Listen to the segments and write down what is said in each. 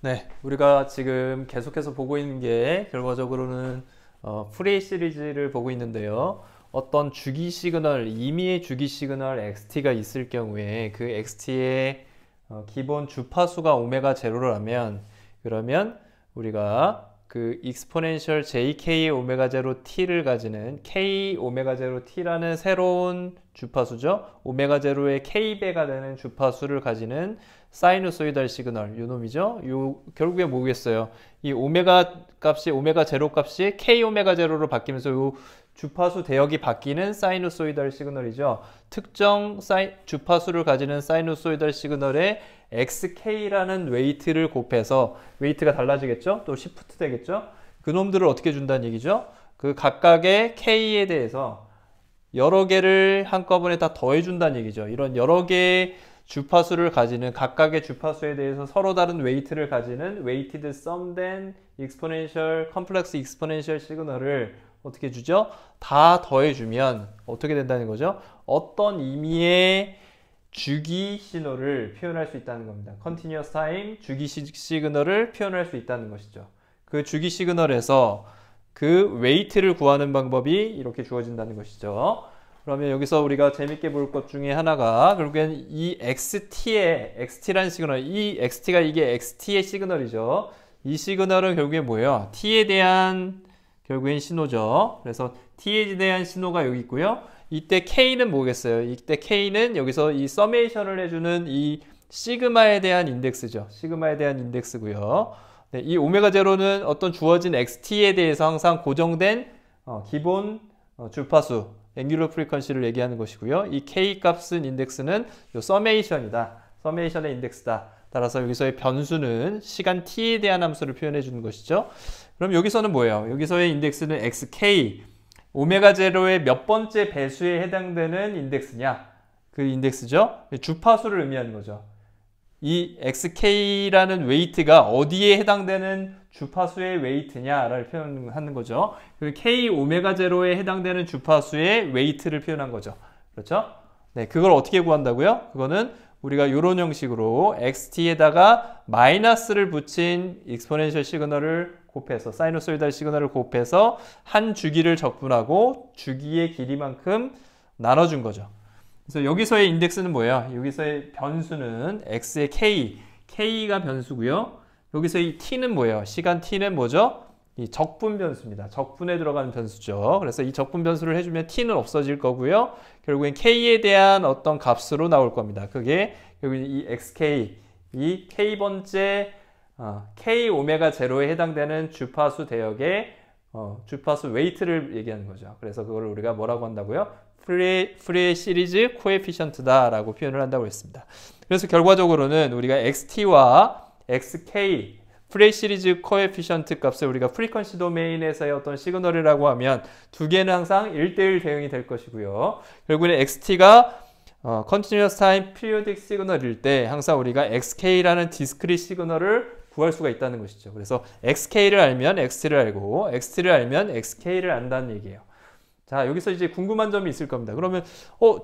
네, 우리가 지금 계속해서 보고 있는 게 결과적으로는 프레이 시리즈를 보고 있는데요. 어떤 주기 시그널, 임의의 주기 시그널 XT가 있을 경우에 그 XT의 기본 주파수가 오메가 제로라면 그러면 우리가 그 익스포넨셜 JK 오메가 제로 T를 가지는 K 오메가 제로 T라는 새로운 주파수죠. 오메가 제로의 K배가 되는 주파수를 가지는 사이누소이달 시그널 요 놈이죠. 요 결국에 뭐겠어요? 이 오메가 값이 오메가 제로 값이 K 오메가 제로로 바뀌면서 요 주파수 대역이 바뀌는 사이누소이달 시그널이죠. 특정 주파수를 가지는 사이누소이달 시그널에 XK라는 웨이트를 곱해서 웨이트가 달라지겠죠? 또 시프트 되겠죠? 그 놈들을 어떻게 준다는 얘기죠? 그 각각의 K에 대해서 여러 개를 한꺼번에 다 더해준다는 얘기죠. 이런 여러 개의 주파수를 가지는 각각의 주파수에 대해서 서로 다른 웨이트를 가지는 weighted summed exponential, complex exponential 시그널을 어떻게 주죠? 다 더해주면 어떻게 된다는 거죠? 어떤 의미의 주기 신호를 표현할 수 있다는 겁니다. continuous time 주기 시그널을 표현할 수 있다는 것이죠. 그 주기 시그널에서 그 웨이트를 구하는 방법이 이렇게 주어진다는 것이죠. 그러면 여기서 우리가 재밌게 볼 것 중에 하나가 결국엔 이 XT라는 시그널, 이 XT가 이게 XT의 시그널이죠. 이 시그널은 결국에 뭐예요? T에 대한 결국엔 신호죠. 그래서 T에 대한 신호가 여기 있고요. 이때 K는 뭐겠어요? 이때 K는 여기서 이 서메이션을 해주는 이 시그마에 대한 인덱스죠. 시그마에 대한 인덱스고요. 네, 이 오메가 제로는 어떤 주어진 XT에 대해서 항상 고정된 기본 주파수, 앵귤러 프리퀀시를 얘기하는 것이고요. 이 K 값은 인덱스는 요 서메이션이다. 서메이션의 인덱스다. 따라서 여기서의 변수는 시간 t에 대한 함수를 표현해 주는 것이죠. 그럼 여기서는 뭐예요? 여기서의 인덱스는 xk, 오메가 제로의 몇 번째 배수에 해당되는 인덱스냐? 그 인덱스죠. 주파수를 의미하는 거죠. 이 xk라는 웨이트가 어디에 해당되는 주파수의 웨이트냐를 표현하는 거죠. 그 k 오메가 제로에 해당되는 주파수의 웨이트를 표현한 거죠. 그렇죠? 네, 그걸 어떻게 구한다고요? 그거는 우리가 이런 형식으로 xt에다가 마이너스를 붙인 익스포넨셜 시그널을 곱해서 사이누소이달 시그널을 곱해서 한 주기를 적분하고 주기의 길이만큼 나눠준 거죠. 그래서 여기서의 인덱스는 뭐예요? 여기서의 변수는 x의 k가 변수고요. 여기서 이 t는 뭐예요? 시간 t는 뭐죠? 이 적분 변수입니다. 적분에 들어가는 변수죠. 그래서 이 적분 변수를 해주면 t는 없어질 거고요. 결국엔 k에 대한 어떤 값으로 나올 겁니다. 그게 결국 이 xk, 이 k번째 k 오메가 제로에 해당되는 주파수 대역의 주파수 웨이트를 얘기하는 거죠. 그래서 그걸 우리가 뭐라고 한다고요? 프레이 시리즈 코에피션트다 라고 표현을 한다고 했습니다. 그래서 결과적으로는 우리가 XT와 XK 프레이 시리즈 코에피션트 값을 우리가 프리퀀시 도메인에서의 어떤 시그널이라고 하면 두 개는 항상 1대1 대응이 될 것이고요. 결국에는 XT가 Continuous Time Periodic 시그널일 때 항상 우리가 XK라는 디스크릿 시그널을 구할 수가 있다는 것이죠. 그래서 XK를 알면 XT를 알고 XT를 알면 XK를 안다는 얘기예요. 자, 여기서 이제 궁금한 점이 있을 겁니다. 그러면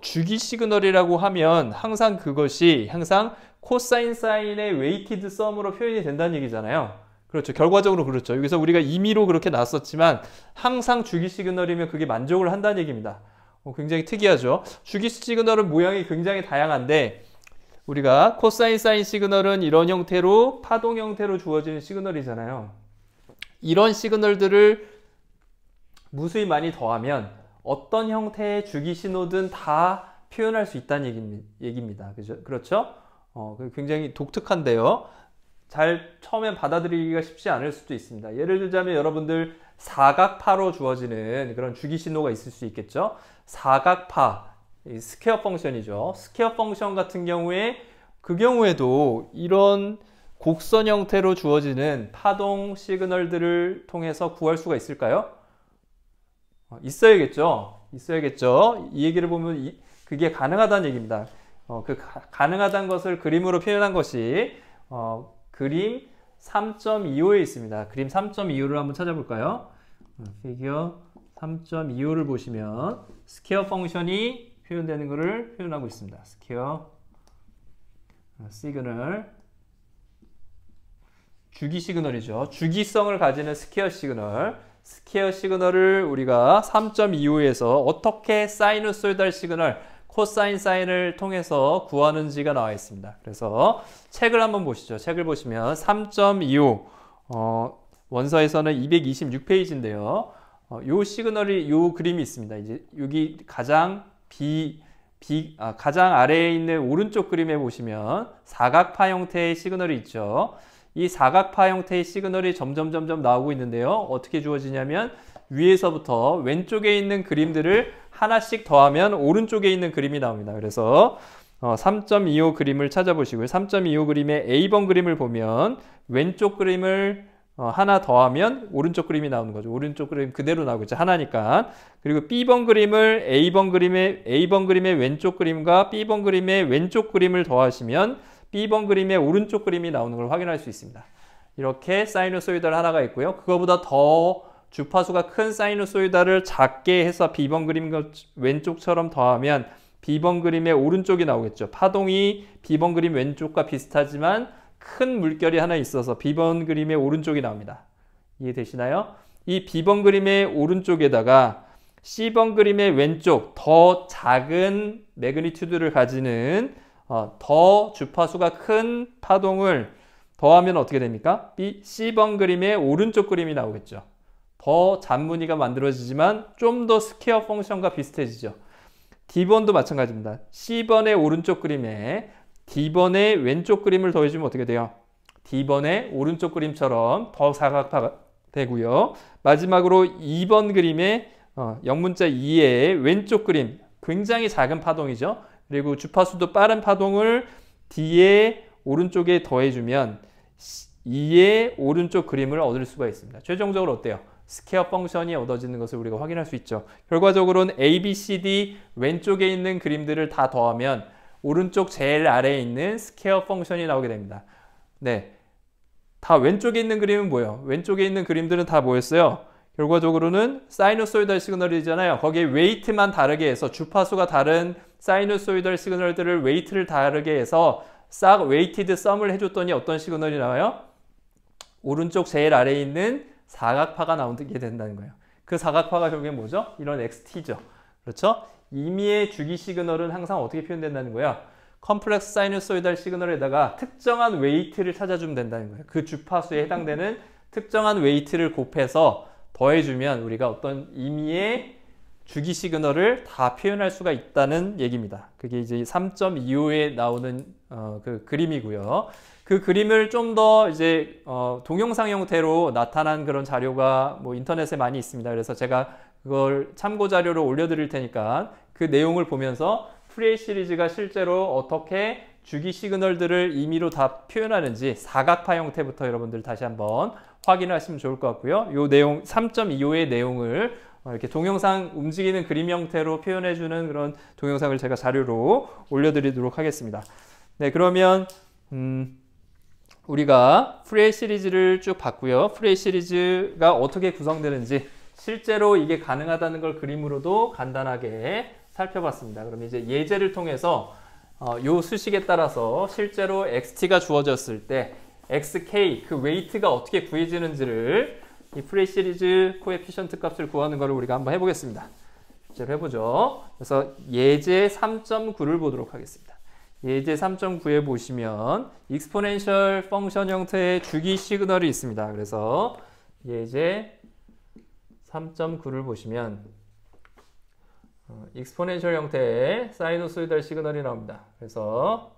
주기 시그널이라고 하면 항상 그것이 항상 코사인 사인의 웨이티드 썸으로 표현이 된다는 얘기잖아요. 그렇죠. 결과적으로 그렇죠. 여기서 우리가 임의로 그렇게 놨었지만 항상 주기 시그널이면 그게 만족을 한다는 얘기입니다. 굉장히 특이하죠. 주기 시그널은 모양이 굉장히 다양한데 우리가 코사인 사인 시그널은 이런 형태로 파동 형태로 주어지는 시그널이잖아요. 이런 시그널들을 무수히 많이 더하면 어떤 형태의 주기 신호든 다 표현할 수 있다는 얘기입니다. 그죠? 그렇죠? 굉장히 독특한데요. 잘 처음엔 받아들이기가 쉽지 않을 수도 있습니다. 예를 들자면 여러분들 사각파로 주어지는 그런 주기 신호가 있을 수 있겠죠. 사각파, 스퀘어 펑션이죠. 스퀘어 펑션 같은 경우에 그 경우에도 이런 곡선 형태로 주어지는 파동 시그널들을 통해서 구할 수가 있을까요? 있어야겠죠. 있어야겠죠. 이 얘기를 보면 그게 가능하다는 얘기입니다. 가능하다는 것을 그림으로 표현한 것이 그림 3.25에 있습니다. 그림 3.25를 한번 찾아볼까요? 피규어 3.25를 보시면 스퀘어 펑션이 표현되는 것을 표현하고 있습니다. 스퀘어 시그널 주기 시그널이죠. 주기성을 가지는 스퀘어 시그널. 스퀘어 시그널을 우리가 3.25에서 어떻게 사이누소이달 시그널, 코사인 사인을 통해서 구하는지가 나와 있습니다. 그래서 책을 한번 보시죠. 책을 보시면 3.25 원서에서는 226페이지인데요. 요 시그널이 요 그림이 있습니다. 이제 여기 가장 가장 아래에 있는 오른쪽 그림에 보시면 사각파 형태의 시그널이 있죠. 이 사각파 형태의 시그널이 점점 나오고 있는데요. 어떻게 주어지냐면 위에서부터 왼쪽에 있는 그림들을 하나씩 더하면 오른쪽에 있는 그림이 나옵니다. 그래서 3.25 그림을 찾아보시고요. 3.25 그림의 A번 그림을 보면 왼쪽 그림을 하나 더하면 오른쪽 그림이 나오는 거죠. 오른쪽 그림 그대로 나오겠죠. 하나니까. 그리고 B번 그림을 A번 그림의 왼쪽 그림과 B번 그림의 왼쪽 그림을 더하시면 B번 그림의 오른쪽 그림이 나오는 걸 확인할 수 있습니다. 이렇게 사이누소이달 하나가 있고요. 그거보다 더 주파수가 큰 사이누소이달을 작게 해서 B번 그림 왼쪽처럼 더하면 B번 그림의 오른쪽이 나오겠죠. 파동이 B번 그림 왼쪽과 비슷하지만 큰 물결이 하나 있어서 B번 그림의 오른쪽이 나옵니다. 이해되시나요? 이 B번 그림의 오른쪽에다가 C번 그림의 왼쪽 더 작은 매그니튜드를 가지는 더 주파수가 큰 파동을 더하면 어떻게 됩니까? C번 그림의 오른쪽 그림이 나오겠죠. 더 잔무늬가 만들어지지만 좀 더 스퀘어 펑션과 비슷해지죠. D번도 마찬가지입니다. C번의 오른쪽 그림에 D번의 왼쪽 그림을 더해주면 어떻게 돼요? D번의 오른쪽 그림처럼 더 사각파가 되고요. 마지막으로 2번 그림의 영문자 2의 왼쪽 그림, 굉장히 작은 파동이죠. 그리고 주파수도 빠른 파동을 D의 오른쪽에 더해주면 2의 오른쪽 그림을 얻을 수가 있습니다. 최종적으로 어때요? 스퀘어 펑션이 얻어지는 것을 우리가 확인할 수 있죠. 결과적으로는 A, B, C, D 왼쪽에 있는 그림들을 다 더하면 오른쪽 제일 아래에 있는 스퀘어 펑션이 나오게 됩니다. 네, 다 왼쪽에 있는 그림은 뭐예요? 왼쪽에 있는 그림들은 다 뭐였어요? 결과적으로는 사이누소이달 시그널이잖아요. 거기에 웨이트만 다르게 해서 주파수가 다른 사이누소이달 시그널들을 웨이트를 다르게 해서 싹 웨이티드 썸을 해줬더니 어떤 시그널이 나와요? 오른쪽 제일 아래에 있는 사각파가 나오게 된다는 거예요. 그 사각파가 결국엔 뭐죠? 이런 XT죠. 그렇죠? 임의의 주기 시그널은 항상 어떻게 표현된다는 거야? 컴플렉스 사이누소이달 시그널에다가 특정한 웨이트를 찾아주면 된다는 거예요. 그 주파수에 해당되는 특정한 웨이트를 곱해서 더해주면 우리가 어떤 임의의 주기 시그널을 다 표현할 수가 있다는 얘기입니다. 그게 이제 3.25에 나오는 그 그림이고요. 그 그림을 좀 더 이제 동영상 형태로 나타난 그런 자료가 뭐 인터넷에 많이 있습니다. 그래서 제가 그걸 참고 자료로 올려드릴 테니까 그 내용을 보면서 프레이 시리즈가 실제로 어떻게 주기 시그널들을 임의로 다 표현하는지 사각파 형태부터 여러분들 다시 한번 확인하시면 좋을 것 같고요. 이 내용 3.25의 내용을 이렇게 동영상 움직이는 그림 형태로 표현해주는 그런 동영상을 제가 자료로 올려드리도록 하겠습니다. 네, 그러면 우리가 프레이 시리즈를 쭉 봤고요. 프레이 시리즈가 어떻게 구성되는지 실제로 이게 가능하다는 걸 그림으로도 간단하게 살펴봤습니다. 그럼 이제 예제를 통해서 요 수식에 따라서 실제로 XT가 주어졌을 때 XK, 그 웨이트가 어떻게 구해지는지를 이 프레이 시리즈 코에피션트 값을 구하는 것을 우리가 한번 해보겠습니다. 실제로 해보죠. 그래서 예제 3.9를 보도록 하겠습니다. 예제 3.9에 보시면 익스포넨셜 펑션 형태의 주기 시그널이 있습니다. 그래서 예제 3.9를 보시면 익스포넨셜 형태의 사이누소이달 시그널이 나옵니다. 그래서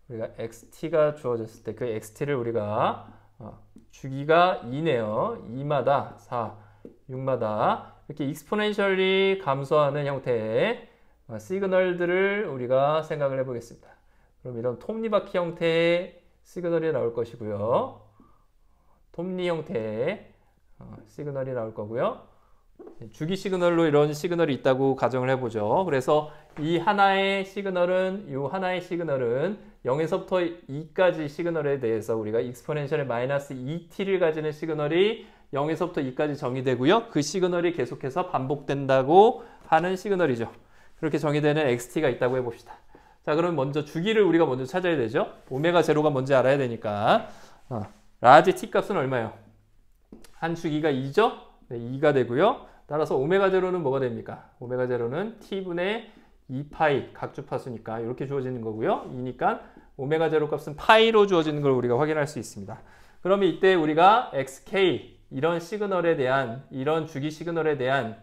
우리가 XT가 주어졌을 때 그 XT를 우리가 주기가 2네요. 2마다 4, 6마다 이렇게 익스포넨셜이 감소하는 형태의 시그널들을 우리가 생각을 해보겠습니다. 그럼 이런 톱니바퀴 형태의 시그널이 나올 것이고요. 톱니 형태의 시그널이 나올 거고요. 주기 시그널로 이런 시그널이 있다고 가정을 해보죠. 그래서 이 하나의 시그널은 0에서부터 2까지 시그널에 대해서 우리가 익스포넨셜의 마이너스 2t를 가지는 시그널이 0에서부터 2까지 정의되고요. 그 시그널이 계속해서 반복된다고 하는 시그널이죠. 그렇게 정의되는 XT가 있다고 해봅시다. 자, 그럼 먼저 주기를 우리가 먼저 찾아야 되죠. 오메가 제로가 뭔지 알아야 되니까 라지 t 값은 얼마예요? 한 주기가 2죠? 네, 2가 되고요. 따라서 오메가 제로는 뭐가 됩니까? 오메가 제로는 t분의 2파이 각주파수니까 이렇게 주어지는 거고요. 2니까 오메가 제로 값은 파이로 주어지는 걸 우리가 확인할 수 있습니다. 그러면 이때 우리가 xk 이런 시그널에 대한 이런 주기 시그널에 대한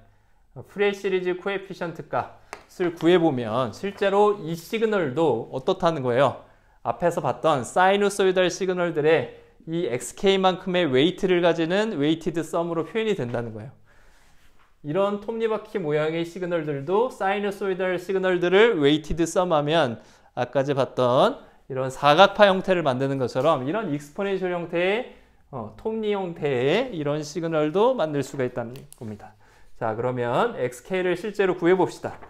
프레이 시리즈 코에피션트 값을 구해보면 실제로 이 시그널도 어떻다는 거예요? 앞에서 봤던 사이누소이달 시그널들의 이 xk만큼의 웨이트를 가지는 웨이티드 썸으로 표현이 된다는 거예요. 이런 톱니바퀴 모양의 시그널들도 사이누소이달 시그널들을 웨이티드 썸하면 아까 봤던 이런 사각파 형태를 만드는 것처럼 이런 익스포넨셜 형태의 톱니 형태의 이런 시그널도 만들 수가 있다는 겁니다. 자, 그러면 xk를 실제로 구해봅시다.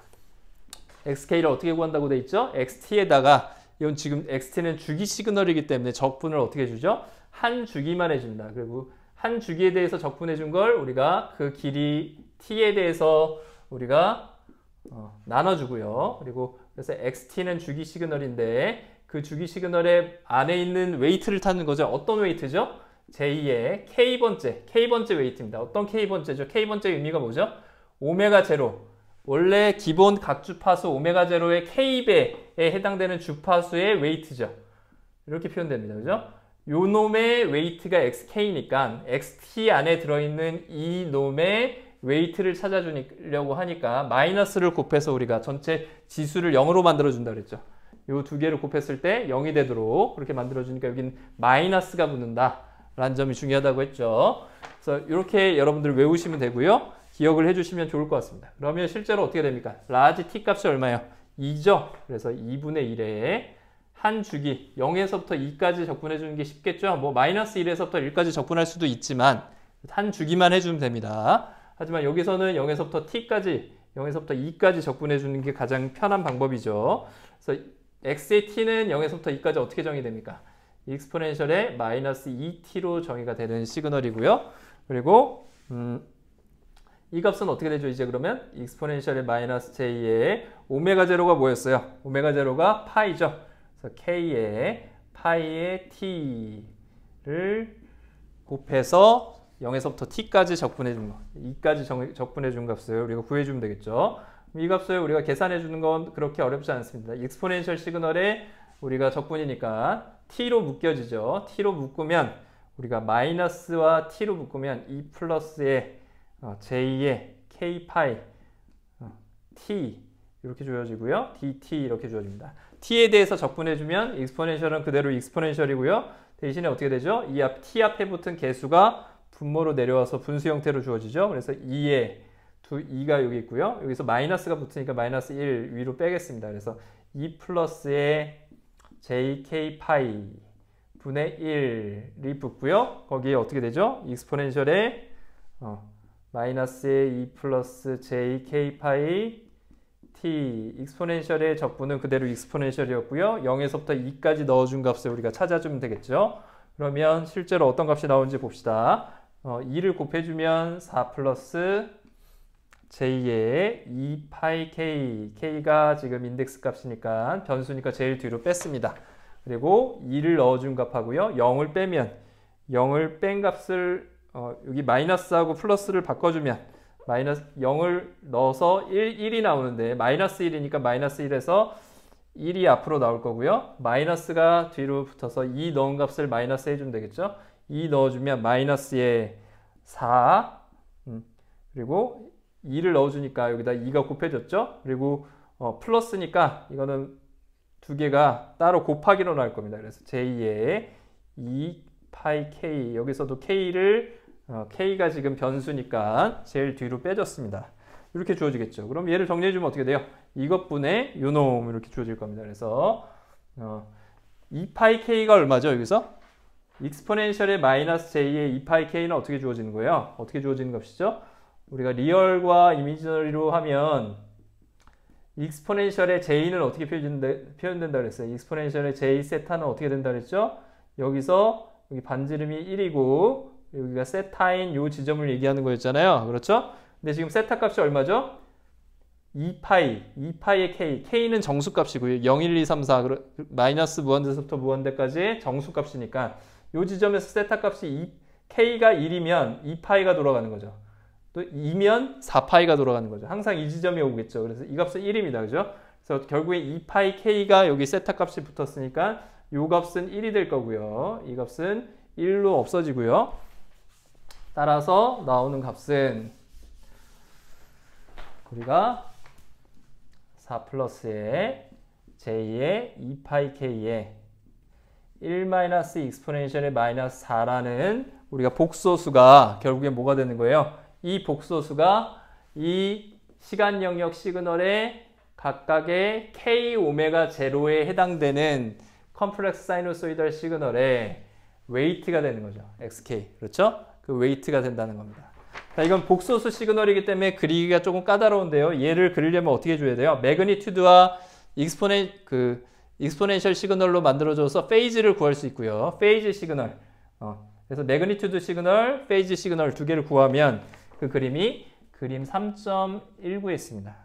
xk를 어떻게 구한다고 돼 있죠? xt에다가 이건 지금 xt는 주기 시그널이기 때문에 적분을 어떻게 해주죠? 한 주기만 해줍니다. 그리고 한 주기에 대해서 적분해 준 걸 우리가 그 길이 t에 대해서 우리가 나눠주고요. 그리고 그래서 xt,는 주기 시그널인데 그 주기 시그널의 안에 있는 웨이트를 찾는 거죠. 어떤 웨이트죠? j2의 k번째 웨이트입니다. 어떤 k번째죠? k번째 의미가 뭐죠? 오메가 제로. 원래 기본 각주파수 오메가 제로의 k배에 해당되는 주파수의 웨이트죠. 이렇게 표현됩니다. 그죠? 요 놈의 웨이트가 xk니까 xt 안에 들어있는 이 놈의 웨이트를 찾아주려고 하니까 마이너스를 곱해서 우리가 전체 지수를 0으로 만들어준다 그랬죠. 요 두 개를 곱했을 때 0이 되도록 그렇게 만들어주니까 여긴 마이너스가 붙는다 라는 점이 중요하다고 했죠. 그래서 이렇게 여러분들 외우시면 되고요. 기억을 해주시면 좋을 것 같습니다. 그러면 실제로 어떻게 됩니까? 라지 t 값이 얼마예요? 2죠. 그래서 2분의 1에 한 주기 0에서부터 2까지 적분해 주는 게 쉽겠죠. 뭐 마이너스 1에서부터 1까지 적분할 수도 있지만 한 주기만 해주면 됩니다. 하지만 여기서는 0에서부터 t까지 0에서부터 2까지 적분해 주는 게 가장 편한 방법이죠. 그래서 x의 t는 0에서부터 2까지 어떻게 정의됩니까? 익스포넨셜의 마이너스 2t로 정의가 되는 시그널이고요. 그리고 이 값은 어떻게 되죠? 이제 그러면 익스포넨셜의 마이너스 j의 오메가 제로가 뭐였어요? 오메가 제로가 파이죠. 그래서 k의 파이의 t를 곱해서 0에서부터 t까지 적분해 준 거, 2까지 적분해 준 값을 우리가 구해주면 되겠죠. 이 값을 우리가 계산해 주는 건 그렇게 어렵지 않습니다. 익스포넨셜 시그널에 우리가 적분이니까 t로 묶여지죠. t로 묶으면 우리가 마이너스와 t로 묶으면 2 플러스의 j의 k 파이 t 이렇게 주어지고요. dt 이렇게 주어집니다. t에 대해서 적분해주면 익스포넨셜은 그대로 익스포넨셜이고요. 대신에 어떻게 되죠? 이 t 앞에 붙은 개수가 분모로 내려와서 분수 형태로 주어지죠. 그래서 2가 여기 있고요. 여기서 마이너스가 붙으니까 마이너스 1 위로 빼겠습니다. 그래서 2 플러스의 jk 파이 분의 1이 붙고요. 거기에 어떻게 되죠? 익스포넨셜에 마이너스의 2 플러스 jk 파이 t 익스포넨셜의 적분은 그대로 익스포넨셜이었고요. 0에서부터 2까지 넣어준 값을 우리가 찾아주면 되겠죠. 그러면 실제로 어떤 값이 나오는지 봅시다. 2를 곱해주면 4 플러스 j의 2파이 k k가 지금 인덱스 값이니까 변수니까 제일 뒤로 뺐습니다. 그리고 2를 넣어준 값하고요. 0을 빼면 0을 뺀 값을 여기 마이너스하고 플러스를 바꿔주면 마이너스 0을 넣어서 1이 나오는데 마이너스 1이니까 마이너스 1에서 1이 앞으로 나올 거고요. 마이너스가 뒤로 붙어서 2 넣은 값을 마이너스 해주면 되겠죠. 2 넣어주면 마이너스의 4 그리고 2를 넣어주니까 여기다 2가 곱해졌죠. 그리고 플러스니까 이거는 두 개가 따로 곱하기로 나올 겁니다. 그래서 j의 2파이 k 여기서도 k가 지금 변수니까 제일 뒤로 빼줬습니다. 이렇게 주어지겠죠. 그럼 얘를 정리해주면 어떻게 돼요? 이것분의 요놈 이렇게 주어질 겁니다. 그래서 2파이 k가 얼마죠? 여기서 익스포넨셜의 마이너스 j의 2파이 k는 어떻게 주어지는 거예요? 어떻게 주어지는 값이죠? 우리가 리얼과 이미지너리로 하면 익스포넨셜의 j는 어떻게 표현된다 그랬어요? 익스포넨셜의 j 세타는 어떻게 된다 그랬죠? 여기서 여기 반지름이 1이고 여기가 세타인 요 지점을 얘기하는 거였잖아요. 그렇죠? 근데 지금 세타 값이 얼마죠? 2파이의 k는 정수값이고요. 0, 1, 2, 3, 4 마이너스 무한대에서부터 무한대까지 정수값이니까 요 지점에서 세타 값이 K가 1이면 2파이가 돌아가는 거죠. 또 2면 4파이가 돌아가는 거죠. 항상 이 지점에 오겠죠. 그래서 이 값은 1입니다. 그죠? 그래서 결국에 2파이 K가 여기 세타 값이 붙었으니까 요 값은 1이 될 거고요. 이 값은 1로 없어지고요. 따라서 나오는 값은 우리가 4 플러스에 J의 2파이 K에 1 마이너스 익스포넨셜의 마이너스 4라는 우리가 복소수가 결국에 뭐가 되는 거예요? 이 복소수가 이 시간 영역 시그널의 각각의 K 오메가 제로에 해당되는 컴플렉스 사이노소이달 시그널의 웨이트가 되는 거죠. XK. 그렇죠? 그 웨이트가 된다는 겁니다. 자, 이건 복소수 시그널이기 때문에 그리기가 조금 까다로운데요. 얘를 그리려면 어떻게 해줘야 돼요? 매그니튜드와 익스포넨셜 시그널로 만들어줘서 페이즈를 구할 수 있고요. 페이즈 시그널. 그래서 매그니튜드 시그널, 페이즈 시그널 두 개를 구하면 그 그림이 그림 3.19에 있습니다.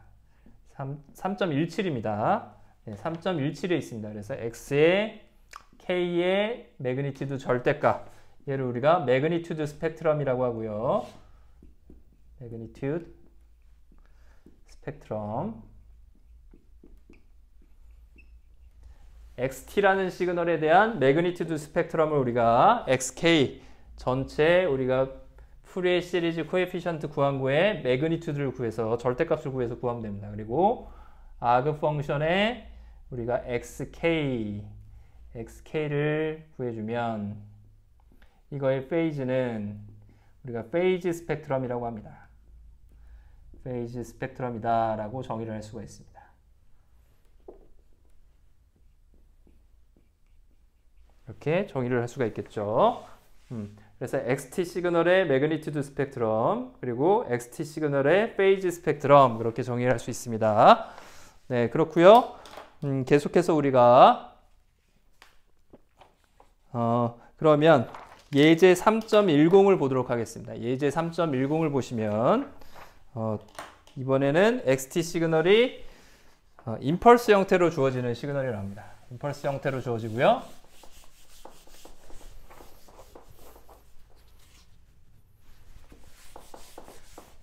3.17입니다. 네, 3.17에 있습니다. 그래서 X의 K의 매그니튜드 절대값. 얘를 우리가 매그니튜드 스펙트럼이라고 하고요. 매그니튜드 스펙트럼. XT라는 시그널에 대한 매그니튜드 스펙트럼을 우리가 XK 전체 우리가 푸리에 시리즈 코에피션트 구한 후에 매그니튜드를 구해서 절대값을 구해서 구하면 됩니다. 그리고 아그 펑션에 우리가 XK를 구해주면 이거의 페이즈는 우리가 페이즈 스펙트럼이라고 합니다. 페이즈 스펙트럼이다 라고 정의를 할 수가 있습니다. 이렇게 정의를 할 수가 있겠죠. 그래서 XT 시그널의 매그니튜드 스펙트럼 그리고 XT 시그널의 페이즈 스펙트럼 그렇게 정의를 할 수 있습니다. 네, 그렇고요. 계속해서 우리가 그러면 예제 3.10을 보도록 하겠습니다. 예제 3.10을 보시면 이번에는 XT 시그널이 임펄스 형태로 주어지는 시그널이라고 합니다. 임펄스 형태로 주어지고요.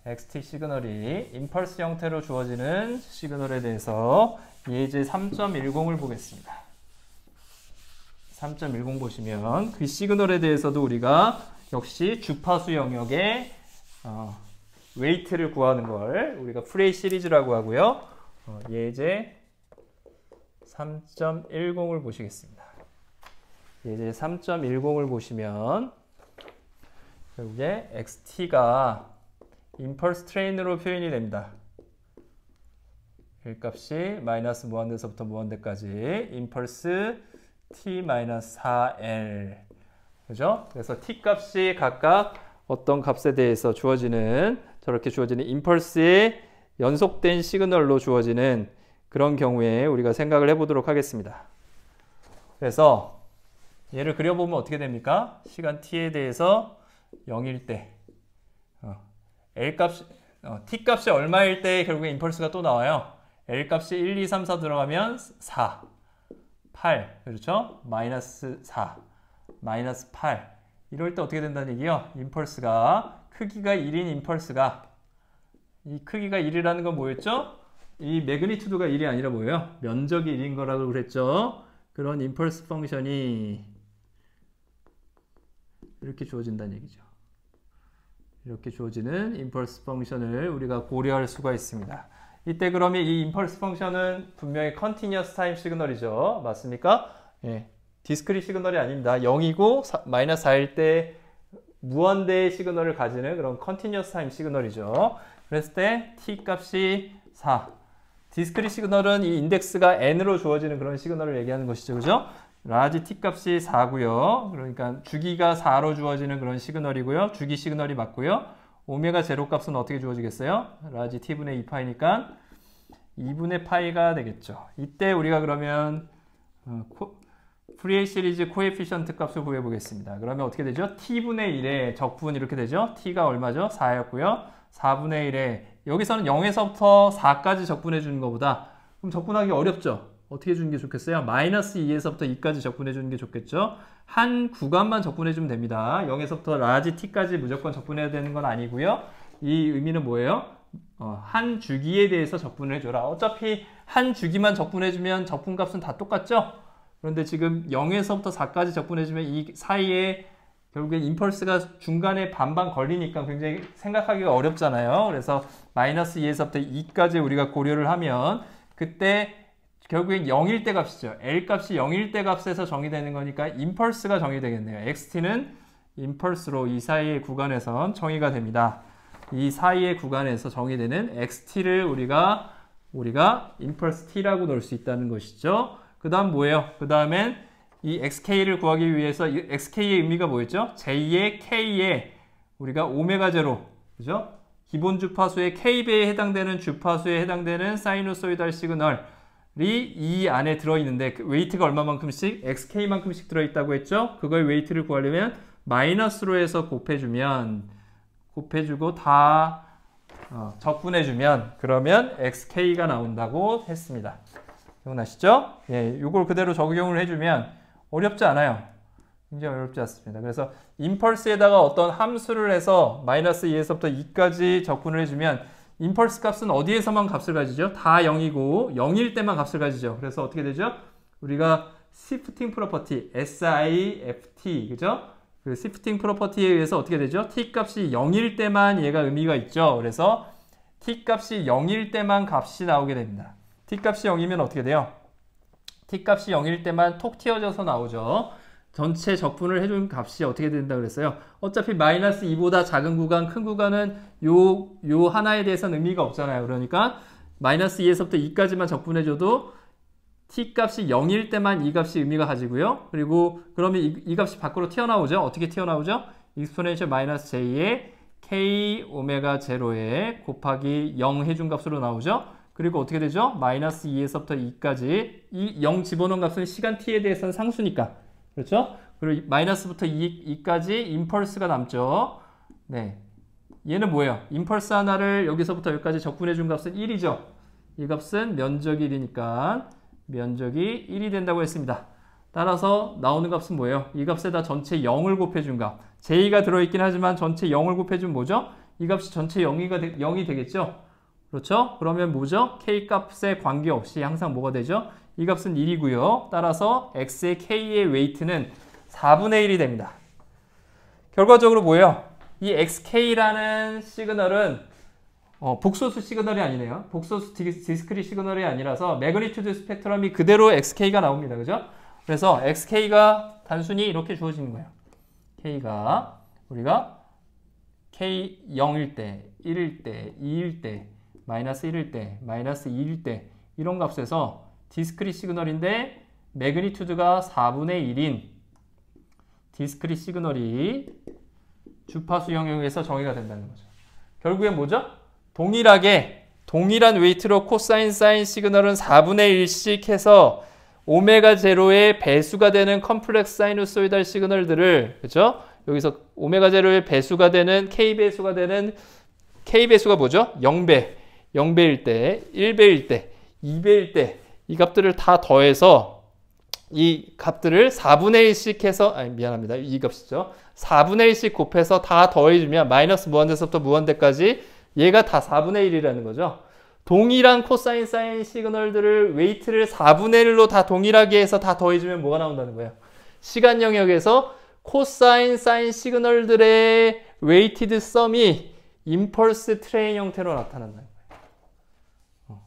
XT 시그널이 임펄스 형태로 주어지는 시그널에 대해서 예제 3.10을 보겠습니다. 3.10 보시면 그 시그널에 대해서도 우리가 역시 주파수 영역의 웨이트를 구하는 걸 우리가 프레이 시리즈라고 하고요. 예제 3.10을 보시겠습니다. 예제 3.10을 보시면 결국에 XT가 임펄스 트레인으로 표현이 됩니다. 1값이 마이너스 무한대에서부터 무한대까지 임펄스 t-4l 그죠? 그래서 t 값이 각각 어떤 값에 대해서 주어지는 저렇게 주어지는 임펄스의 연속된 시그널로 주어지는 그런 경우에 우리가 생각을 해보도록 하겠습니다. 그래서 얘를 그려보면 어떻게 됩니까? 시간 t에 대해서 0일 때 L 값, t 값이 얼마일 때 결국에 임펄스가 또 나와요. L 값이 1, 2, 3, 4 들어가면 4, 8, 그렇죠? 마이너스 4, 마이너스 8. 이럴 때 어떻게 된다는 얘기요? 임펄스가, 크기가 1인 임펄스가, 이 크기가 1이라는 건 뭐였죠? 이 매그니튜드가 1이 아니라 뭐예요? 면적이 1인 거라고 그랬죠? 그런 임펄스 펑션이 이렇게 주어진다는 얘기죠. 이렇게 주어지는 임펄스 펑션을 우리가 고려할 수가 있습니다. 이때 그러면 이 임펄스 펑션은 분명히 컨티니어스 타임 시그널이죠. 맞습니까? 예. 디스크릿 시그널이 아닙니다. 0이고 마이너스 4일 때 무한대의 시그널을 가지는 그런 컨티니어스 타임 시그널이죠. 그랬을 때 t 값이 4. 디스크릿 시그널은 이 인덱스가 n으로 주어지는 그런 시그널을 얘기하는 것이죠. 그죠? 라지 t 값이 4고요. 그러니까 주기가 4로 주어지는 그런 시그널이고요. 주기 시그널이 맞고요. 오메가 제로 값은 어떻게 주어지겠어요? 라지 t분의 2파이니까 2분의 파이가 되겠죠. 이때 우리가 그러면 프리에이 시리즈 코에피션트 값을 구해 보겠습니다. 그러면 어떻게 되죠? t분의 1의 적분 이렇게 되죠. t가 얼마죠? 4였고요. 4분의 1에 여기서는 0에서부터 4까지 적분해 주는 것보다 그럼 적분하기 어렵죠. 어떻게 해주는 게 좋겠어요? 마이너스 2에서부터 2까지 적분해 주는 게 좋겠죠? 한 구간만 적분해 주면 됩니다. 0에서부터 라지 t까지 무조건 적분해야 되는 건 아니고요. 이 의미는 뭐예요? 한 주기에 대해서 적분을 해줘라. 어차피 한 주기만 적분해주면 적분값은 다 똑같죠? 그런데 지금 0에서부터 4까지 적분해주면 이 사이에 결국엔 임펄스가 중간에 반반 걸리니까 굉장히 생각하기가 어렵잖아요. 그래서 마이너스 2에서부터 2까지 우리가 고려를 하면 그때 결국엔 0일 때 값이죠. L 값이 0일 때 값에서 정의되는 거니까 임펄스가 정의되겠네요. XT는 임펄스로 이 사이의 구간에선 정의가 됩니다. 이 사이의 구간에서 정의되는 XT를 우리가 임펄스 T라고 넣을 수 있다는 것이죠. 그 다음 뭐예요? 그 다음엔 이 XK를 구하기 위해서 XK의 의미가 뭐였죠? J의 K에 우리가 오메가 제로, 그죠? 기본 주파수의 K배에 해당되는 주파수에 해당되는 사이누소이달 시그널이 이 안에 들어있는데 그 웨이트가 얼마만큼씩? XK만큼씩 들어있다고 했죠? 그걸 웨이트를 구하려면 마이너스로 해서 곱해주고 다 적분해주면 그러면 XK가 나온다고 했습니다. 기억나시죠? 예, 이걸 그대로 적용을 해주면 어렵지 않아요. 굉장히 어렵지 않습니다. 그래서 임펄스에다가 어떤 함수를 해서 마이너스 2에서부터 2까지 적분을 해주면 임펄스 값은 어디에서만 값을 가지죠? 다 0이고 0일 때만 값을 가지죠. 그래서 어떻게 되죠? 우리가 시프팅 프로퍼티, SIFT, 그죠? 그 시프팅 프로퍼티에 의해서 어떻게 되죠? t 값이 0일 때만 얘가 의미가 있죠. 그래서 t 값이 0일 때만 값이 나오게 됩니다. t 값이 0이면 어떻게 돼요? t 값이 0일 때만 톡 튀어져서 나오죠. 전체 적분을 해준 값이 어떻게 된다 그랬어요? 어차피 마이너스 2보다 작은 구간, 큰 구간은 요 하나에 대해서는 의미가 없잖아요. 그러니까 마이너스 2에서부터 2까지만 적분해줘도 t 값이 0일 때만 이 값이 의미가 가지고요. 그리고 그러면 이 값이 밖으로 튀어나오죠. 어떻게 튀어나오죠? 익스포넨셜 마이너스 j의 k 오메가 제로에 곱하기 0 해준 값으로 나오죠. 그리고 어떻게 되죠? 마이너스 2에서부터 2까지 이 0 집어넣은 값은 시간 t에 대해서는 상수니까 그렇죠? 그리고 마이너스부터 2까지 임펄스가 남죠. 네, 얘는 뭐예요? 임펄스 하나를 여기서부터 여기까지 적분해 준 값은 1이죠. 이 값은 면적이 1이니까 면적이 1이 된다고 했습니다. 따라서 나오는 값은 뭐예요? 이 값에다 전체 0을 곱해준 값. j가 들어있긴 하지만 전체 0을 곱해준 뭐죠? 이 값이 전체 0이 되겠죠? 그렇죠? 그러면 뭐죠? k 값에 관계없이 항상 뭐가 되죠? 이 값은 1이고요. 따라서 x의 k의 웨이트는 4분의 1이 됩니다. 결과적으로 뭐예요? 이 xk라는 시그널은 복소수 시그널이 아니네요. 복소수 디스크릿 시그널이 아니라서 매그니튜드 스펙트럼이 그대로 xk가 나옵니다. 그죠? 그래서 xk가 단순히 이렇게 주어지는 거예요. k가 우리가 k 0일 때, 1일 때, 2일 때, 마이너스 1일 때, 마이너스 2일 때 이런 값에서 디스크릿 시그널인데 매그니튜드가 4분의 1인 디스크릿 시그널이 주파수 영역에서 정의가 된다는 거죠. 결국엔 뭐죠? 동일한 웨이트로 코사인 사인 시그널은 4분의 1씩 해서 오메가 제로의 배수가 되는 컴플렉스 사이누소이달 시그널들을 그죠? 여기서 오메가 제로의 배수가 되는 k 배수가 뭐죠? 0배일 때, 1배일 때, 2배일 때 이 값들을 다 더해서 이 값들을 4분의 1씩 해서 미안합니다. 이 값이죠. 4분의 1씩 곱해서 다 더해주면 마이너스 무한대에서부터 무한대까지 얘가 다 4분의 1이라는 거죠. 동일한 코사인 사인 시그널들을 웨이트를 4분의 1로 다 동일하게 해서 다 더해주면 뭐가 나온다는 거예요? 시간 영역에서 코사인 사인 시그널들의 웨이티드 썸이 임펄스 트레인 형태로 나타난다는 거예요.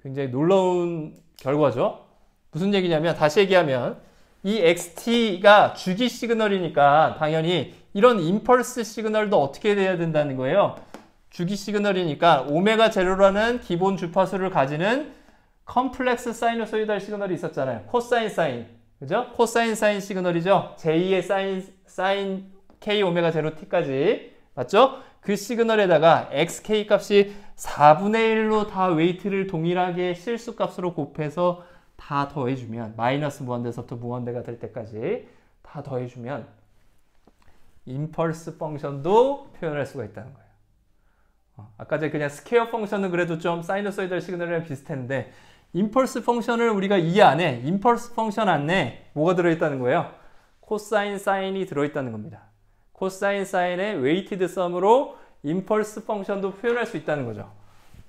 굉장히 놀라운 결과죠. 무슨 얘기냐면 다시 얘기하면 이 XT가 주기 시그널이니까 당연히 이런 임펄스 시그널도 어떻게 돼야 된다는 거예요. 주기 시그널이니까 오메가 제로라는 기본 주파수를 가지는 컴플렉스 사이누소이달 시그널이 있었잖아요. 코사인 사인. 그죠? 코사인 사인 시그널이죠. j2의 사인 k 오메가 제로 t까지. 맞죠? 그 시그널에다가 xk 값이 4분의 1로 다 웨이트를 동일하게 실수값으로 곱해서 다 더해주면 마이너스 무한대에서부터 무한대가 될 때까지 다 더해주면 임펄스 펑션도 표현할 수가 있다는 거예요. 아까 전에 그냥 스퀘어 펑션은 그래도 좀 사이누소이달 시그널이랑 비슷했는데 임펄스 펑션을 우리가 이 안에 임펄스 펑션 안에 뭐가 들어있다는 거예요? 코사인 사인이 들어있다는 겁니다. 코사인 사인의 웨이티드 썸으로 임펄스 펑션도 표현할 수 있다는 거죠.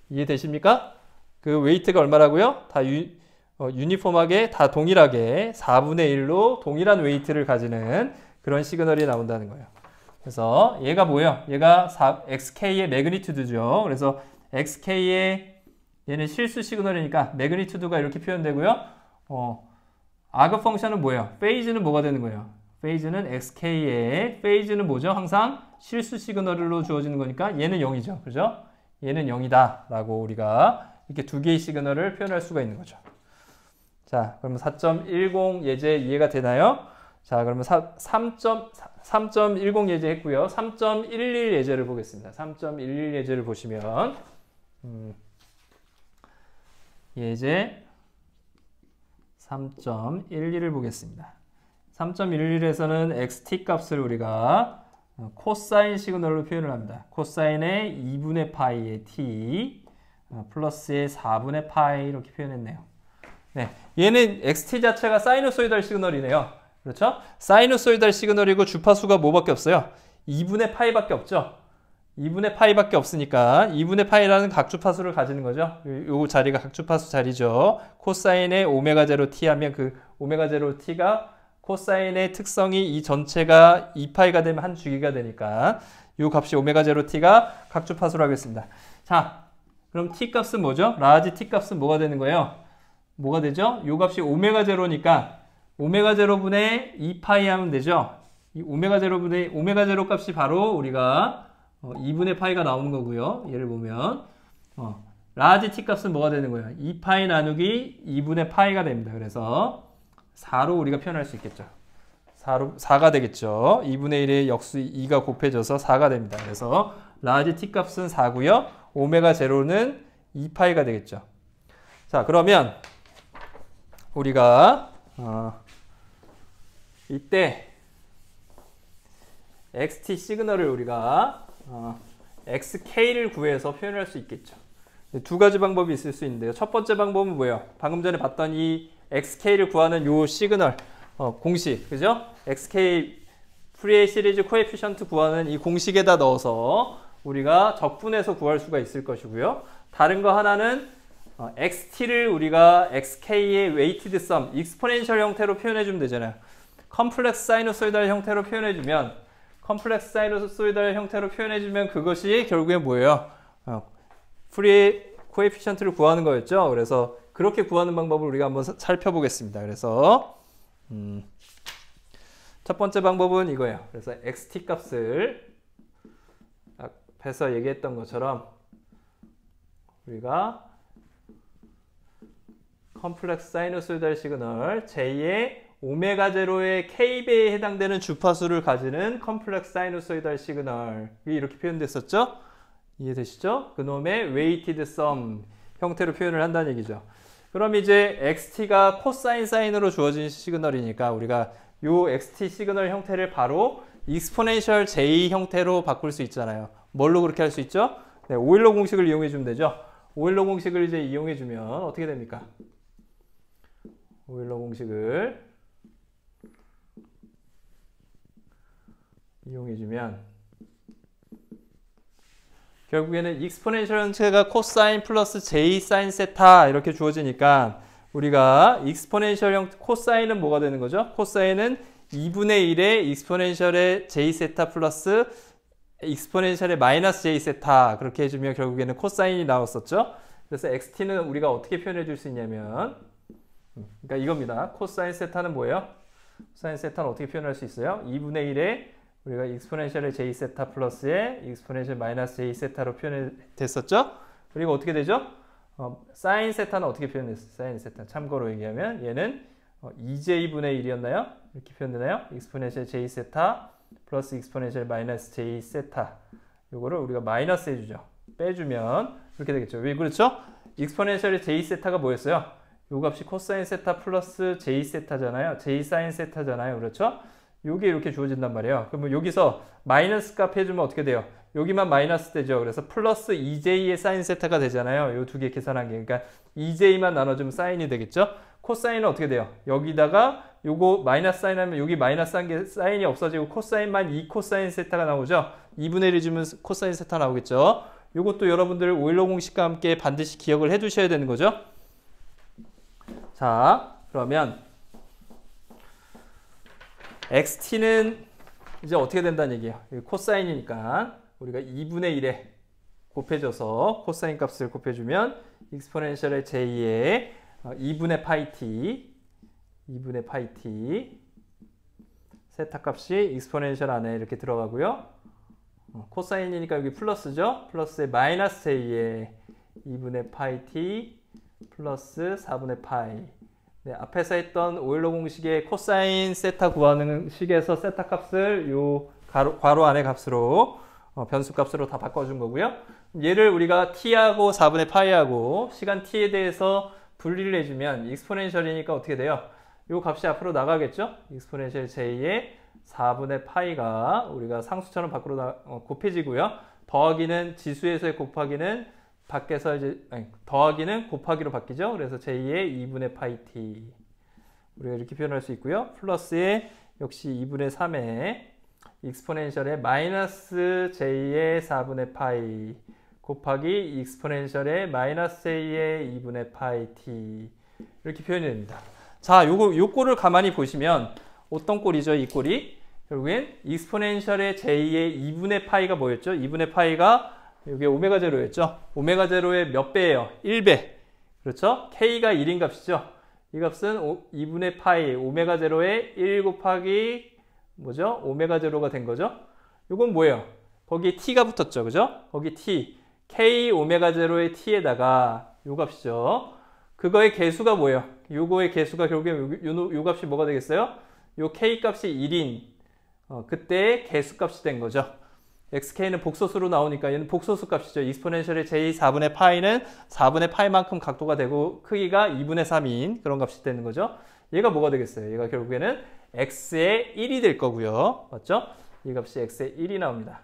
이해되십니까? 그 웨이트가 얼마라고요? 다 유니폼하게 다 동일하게 4분의 1로 동일한 웨이트를 가지는 그런 시그널이 나온다는 거예요. 그래서 얘가 뭐예요? 얘가 xk의 매그니튜드죠. 그래서 xk의 얘는 실수 시그널이니까 매그니튜드가 이렇게 표현되고요. 아그 펑션은 뭐예요? 페이즈는 뭐가 되는 거예요? 페이즈는 xk의 페이즈는 뭐죠? 항상 실수 시그널로 주어지는 거니까 얘는 0이죠. 그죠? 얘는 0이다 라고 우리가 이렇게 두 개의 시그널을 표현할 수가 있는 거죠. 자, 그러면 4.10 예제 이해가 되나요? 자, 그러면 3.10 예제 했고요. 3.11 예제를 보겠습니다. 3.11 예제를 보시면 예제 3.11을 보겠습니다. 3.11에서는 xt 값을 우리가 코사인 시그널로 표현을 합니다. 코사인의 2분의 파이의 t 플러스의 4분의 파이 이렇게 표현했네요. 네, 얘는 xt 자체가 사이누소이달 시그널이네요. 그렇죠? 사이누소이달 시그널이고 주파수가 뭐밖에 없어요? 2분의 파이밖에 없죠. 2분의 파이밖에 없으니까 2분의 파이라는 각주파수를 가지는 거죠. 요 자리가 각주파수 자리죠. 코사인의 오메가 제로 t 하면 그 오메가 제로 t가 코사인의 특성이 이 전체가 2파이가 되면 한 주기가 되니까 이 값이 오메가 제로 t가 각주파수로 하겠습니다. 자, 그럼 t 값은 뭐죠? 라지 t 값은 뭐가 되는 거예요? 뭐가 되죠? 이 값이 오메가 제로니까 오메가 제로분의 2파이 하면 되죠. 이 오메가 제로분의 오메가 제로 값이 바로 우리가 2분의 파이가 나오는 거고요. 예를 보면 라지 t 값은 뭐가 되는 거예요? 2파이 나누기 2분의 파이가 됩니다. 그래서 4로 우리가 표현할 수 있겠죠. 4가 되겠죠. 2분의 1의 역수 2가 곱해져서 4가 됩니다. 그래서 라지 t 값은 4고요. 오메가 제로는 2파이가 되겠죠. 자, 그러면 우리가 이때 xt 시그널을 우리가 xk를 구해서 표현할 수 있겠죠. 두 가지 방법이 있을 수 있는데요. 첫 번째 방법은 뭐예요? 방금 전에 봤던 이 xk를 구하는 요 시그널 공식, 그죠? xk 프리에이 시리즈 코에피션트 구하는 이 공식에다 넣어서 우리가 적분해서 구할 수가 있을 것이고요. 다른 거 하나는 xt를 우리가 xk의 웨이티드 썸, 익스포넨셜 형태로 표현해주면 되잖아요. 컴플렉스 사이누소이달 형태로 표현해주면 그것이 결국에 뭐예요? 프리에이 코에피션트를 구하는 거였죠. 그래서 그렇게 구하는 방법을 우리가 한번 살펴보겠습니다. 그래서 첫 번째 방법은 이거예요. 그래서 xt 값을 앞에서 얘기했던 것처럼 우리가 컴플렉스 사이누소이달 시그널 J의 오메가 제로의 K배에 해당되는 주파수를 가지는 컴플렉스 사이누소이달 시그널이 이렇게 표현됐었죠? 이해되시죠? 그놈의 웨이티드 썸 형태로 표현을 한다는 얘기죠. 그럼 이제 XT가 코사인 사인으로 주어진 시그널이니까 우리가 요 XT 시그널 형태를 바로 익스포넨셜 J 형태로 바꿀 수 있잖아요. 뭘로 그렇게 할 수 있죠? 네, 오일러 공식을 이용해 주면 되죠. 오일러 공식을 이제 이용해 주면 어떻게 됩니까? 오일러 공식을 이용해 주면 결국에는 익스포넨셜 형태가 코사인 플러스 J 사인 세타 이렇게 주어지니까 우리가 익스포넨셜 형태 코사인은 뭐가 되는 거죠? 코사인은 2분의 1의 익스포넨셜의 J 세타 플러스 익스포넨셜의 마이너스 J 세타 그렇게 해주면 결국에는 코사인이 나왔었죠. 그래서 XT는 우리가 어떻게 표현해 줄 수 있냐면 그러니까 이겁니다. 코사인 세타는 뭐예요? 코사인 세타는 어떻게 표현할 수 있어요? 2분의 1의 우리가 익스포넨셜의 J 세타 플러스의 익스포넨셜 마이너스 J 세타로 표현됐었죠? 그리고 어떻게 되죠? 사인 세타는 어떻게 표현됐어요? 사인 세타. 참고로 얘기하면 얘는 2J분의 1이었나요? 이렇게 표현되나요? 익스포넨셜 J 세타 플러스 익스포넨셜 마이너스 J 세타. 요거를 우리가 마이너스 해주죠. 빼주면 이렇게 되겠죠. 왜 그렇죠? 익스포넨셜의 J 세타가 뭐였어요? 요 값이 코사인 세타 플러스 J 세타잖아요. J 사인 세타잖아요. 그렇죠? 요게 이렇게 주어진단 말이에요. 그러면 여기서 마이너스 값 해주면 어떻게 돼요? 여기만 마이너스 되죠. 그래서 플러스 2j의 사인 세타가 되잖아요. 요 두 개 계산한 게. 그러니까 2j만 나눠주면 사인이 되겠죠? 코사인은 어떻게 돼요? 여기다가 요거 마이너스 사인 하면 여기 마이너스 한 게 사인이 없어지고 코사인만 2 코사인 세타가 나오죠? 2분의 1을 주면 코사인 세타 나오겠죠? 요것도 여러분들 오일러 공식과 함께 반드시 기억을 해 두셔야 되는 거죠? 자, 그러면 xt는 이제 어떻게 된다는 얘기예요? 코사인이니까 우리가 2분의 1에 곱해줘서 코사인 값을 곱해주면 익스포넨셜의 j의 2분의 파이 t 세타 값이 익스포넨셜 안에 이렇게 들어가고요. 코사인이니까 여기 플러스죠. 플러스에 마이너스 j의 2분의 파이 t 플러스 4분의 파이. 네, 앞에서 했던 오일러 공식의 코사인 세타 구하는 식에서 세타 값을 요 괄호 안의 값으로 변수 값으로 다 바꿔준 거고요. 얘를 우리가 t하고 4분의 파이하고 시간 t에 대해서 분리를 해주면 익스포넨셜이니까 어떻게 돼요? 요 값이 앞으로 나가겠죠? 익스포넨셜 j의 4분의 파이가 우리가 상수처럼 밖으로 곱해지고요. 더하기는 지수에서의 곱하기는 밖에서 이제 더하기는 곱하기로 바뀌죠. 그래서 j의 2분의 파이 t 우리가 이렇게 표현할 수 있고요. 플러스에 역시 2분의 3에 익스포넨셜의 마이너스 j의 4분의 파이 곱하기 익스포넨셜의 마이너스 j의 2분의 파이 t 이렇게 표현이 됩니다. 자, 요 꼴을 가만히 보시면 어떤 꼴이죠? 이 꼴이 결국엔 익스포넨셜의 j의 2분의 파이가 뭐였죠? 2분의 파이가 여기 오메가 제로였죠? 오메가 제로의 몇 배예요? 1배. 그렇죠? k가 1인 값이죠? 이 값은 2분의 파이 오메가 제로의 1 곱하기 뭐죠? 오메가 제로가 된 거죠? 이건 뭐예요? 거기에 t가 붙었죠? 그죠? 거기 t. k 오메가 제로의 t에다가 요 값이죠? 그거의 개수가 뭐예요? 요거의 개수가 결국에 요 값이 뭐가 되겠어요? 요 k 값이 1인 그때의 개수 값이 된 거죠. xk는 복소수로 나오니까 얘는 복소수 값이죠. 익스포넨셜의 j 4분의 파이는 4분의 파이만큼 각도가 되고 크기가 2분의 3인 그런 값이 되는 거죠. 얘가 뭐가 되겠어요? 얘가 결국에는 x의 1이 될 거고요. 맞죠? 이 값이 x의 1이 나옵니다.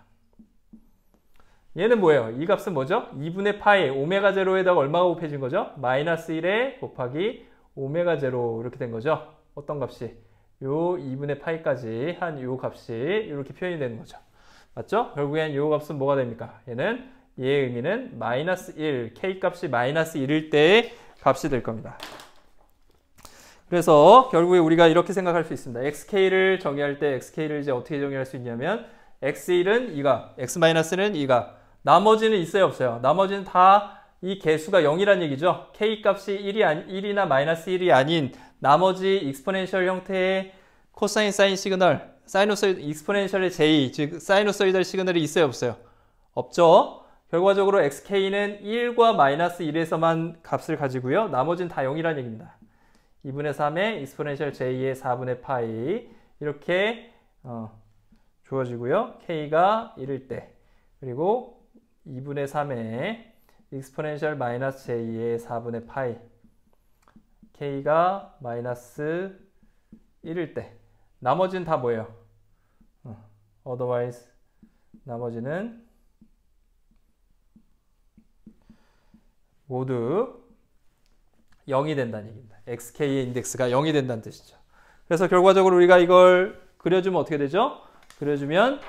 얘는 뭐예요? 이 값은 뭐죠? 2분의 파이 오메가 제로에다가 얼마가 곱해진 거죠? 마이너스 1에 곱하기 오메가 제로 이렇게 된 거죠. 어떤 값이? 요 2분의 파이까지 한 요 값이 이렇게 표현이 되는 거죠. 맞죠? 결국엔 요 값은 뭐가 됩니까? 얘는 얘의 의미는 마이너스 1, k 값이 마이너스 1일 때의 값이 될 겁니다. 그래서 결국에 우리가 이렇게 생각할 수 있습니다. xk를 정의할 때 xk를 이제 어떻게 정의할 수 있냐면 x1은 이 값, x-는 이 값. 나머지는 있어요, 없어요? 나머지는 다 이 개수가 0이란 얘기죠. k 값이 1이나 마이너스 1이 아닌 나머지 익스포넨셜 형태의 코사인 사인 시그널, 사이노소이드 익스포넨셜의 j, 즉 사이노소이달 시그널이 있어요, 없어요? 없죠. 결과적으로 xk는 1과 마이너스 1에서만 값을 가지고요. 나머지는 다 0이란 얘기입니다. 2분의 3의 익스포넨셜 j의 4분의 파이 이렇게 주어지고요. k가 1일 때 그리고 2분의 3의 익스포넨셜 마이너스 j의 4분의 파이 k가 마이너스 1일 때 나머지는 다 뭐예요? otherwise 나머지는 모두 0이 된다는 얘기입니다. xk의 인덱스가 0이 된다는 뜻이죠. 그래서 결과적으로 우리가 이걸 그려주면 어떻게 되죠? 그려주면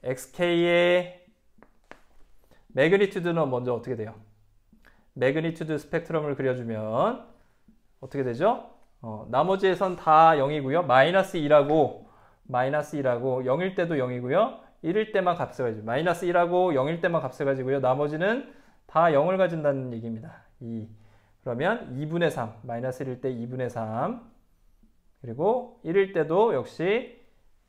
xk의 매그니튜드는 먼저 어떻게 돼요? 매그니튜드 스펙트럼을 그려주면 어떻게 되죠? 나머지에선 다 0이고요. 마이너스 2라고 0일 때도 0이고요. 1일 때만 값을 가지고 마이너스 1하고 0일 때만 값을 가지고요. 나머지는 다 0을 가진다는 얘기입니다. 2. 그러면 2분의 3, 마이너스 1일 때 2분의 3 그리고 1일 때도 역시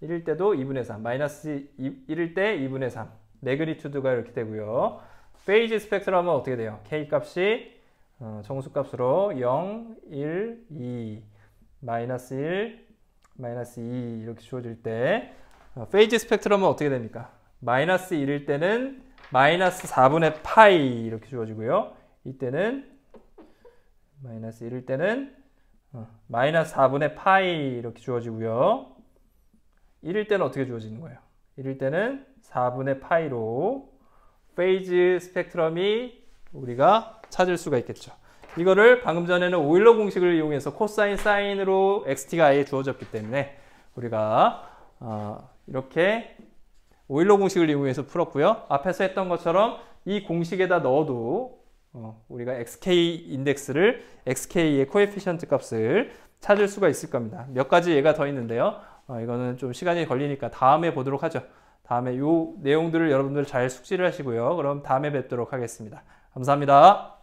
1일 때도 2분의 3, 마이너스 1일 때 2분의 3 매그니튜드가 이렇게 되고요. 페이지 스펙트럼은 어떻게 돼요? k 값이 정수값으로 0, 1, 2, 마이너스 1, 마이너스 2 이렇게 주어질 때 페이지 스펙트럼은 어떻게 됩니까? 마이너스 1일 때는 마이너스 4분의 파이 이렇게 주어지고요. 이때는 마이너스 1일 때는 마이너스 4분의 파이 이렇게 주어지고요. 1일 때는 어떻게 주어지는 거예요? 1일 때는 4분의 파이로 페이즈 스펙트럼이 우리가 찾을 수가 있겠죠. 이거를 방금 전에는 오일러 공식을 이용해서 코사인, 사인으로 xt가 아예 주어졌기 때문에 우리가 이렇게 오일러 공식을 이용해서 풀었고요. 앞에서 했던 것처럼 이 공식에다 넣어도 우리가 xk 인덱스를 xk의 코에피션트 값을 찾을 수가 있을 겁니다. 몇 가지 예가 더 있는데요. 이거는 좀 시간이 걸리니까 다음에 보도록 하죠. 다음에 이 내용들을 여러분들 잘 숙지를 하시고요. 그럼 다음에 뵙도록 하겠습니다. 감사합니다.